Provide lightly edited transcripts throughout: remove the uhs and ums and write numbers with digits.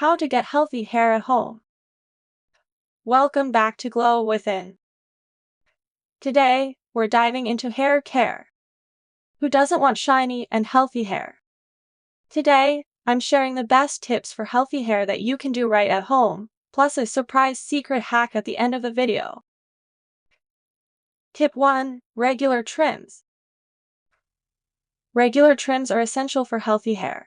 How to get healthy hair at home. Welcome back to Glow Within. Today, we're diving into hair care. Who doesn't want shiny and healthy hair? Today, I'm sharing the best tips for healthy hair that you can do right at home, plus a surprise secret hack at the end of the video. Tip 1. Regular trims. Regular trims are essential for healthy hair.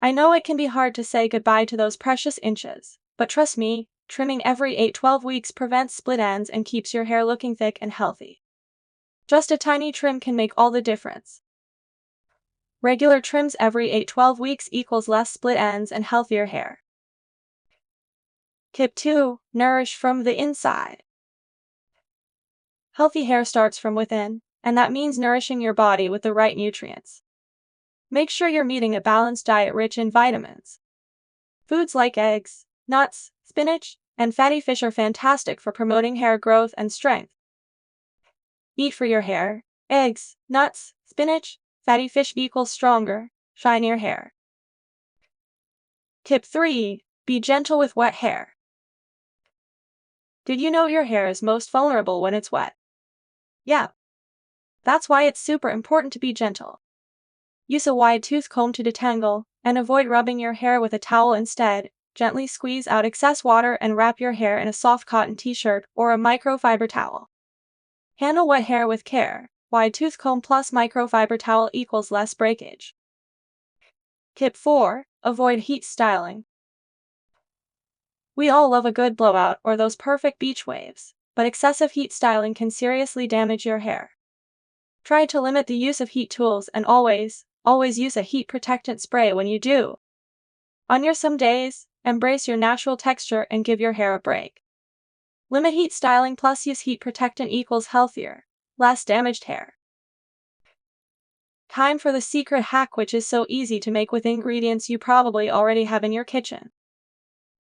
I know it can be hard to say goodbye to those precious inches, but trust me, trimming every 8-12 weeks prevents split ends and keeps your hair looking thick and healthy. Just a tiny trim can make all the difference. Regular trims every 8-12 weeks equals less split ends and healthier hair. Tip 2. Nourish from the inside. Healthy hair starts from within, and that means nourishing your body with the right nutrients. Make sure you're eating a balanced diet rich in vitamins. Foods like eggs, nuts, spinach, and fatty fish are fantastic for promoting hair growth and strength. Eat for your hair. Eggs, nuts, spinach, fatty fish equals stronger, shinier hair. Tip 3. Be gentle with wet hair. Did you know your hair is most vulnerable when it's wet? Yeah. That's why it's super important to be gentle. Use a wide tooth comb to detangle, and avoid rubbing your hair with a towel instead. Gently squeeze out excess water and wrap your hair in a soft cotton t-shirt or a microfiber towel. Handle wet hair with care. Wide tooth comb plus microfiber towel equals less breakage. Tip 4. Avoid heat styling. We all love a good blowout or those perfect beach waves, but excessive heat styling can seriously damage your hair. Try to limit the use of heat tools and always use a heat protectant spray when you do. On your some days, embrace your natural texture and give your hair a break. Limit heat styling plus use heat protectant equals healthier, less damaged hair. Time for the secret hack, which is so easy to make with ingredients you probably already have in your kitchen.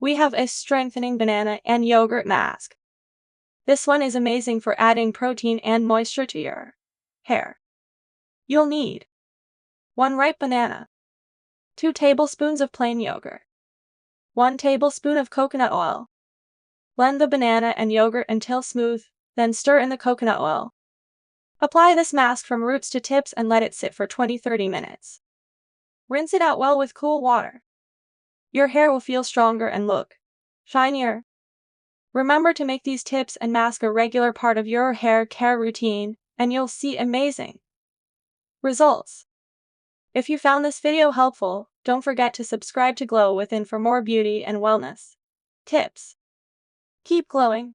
We have a strengthening banana and yogurt mask. This one is amazing for adding protein and moisture to your hair. You'll need 1 ripe banana, 2 tablespoons of plain yogurt, 1 tablespoon of coconut oil. Blend the banana and yogurt until smooth, then stir in the coconut oil. Apply this mask from roots to tips and let it sit for 20-30 minutes. Rinse it out well with cool water. Your hair will feel stronger and look shinier. Remember to make these tips and mask a regular part of your hair care routine, and you'll see amazing results. If you found this video helpful, don't forget to subscribe to Glow Within for more beauty and wellness tips. Keep glowing.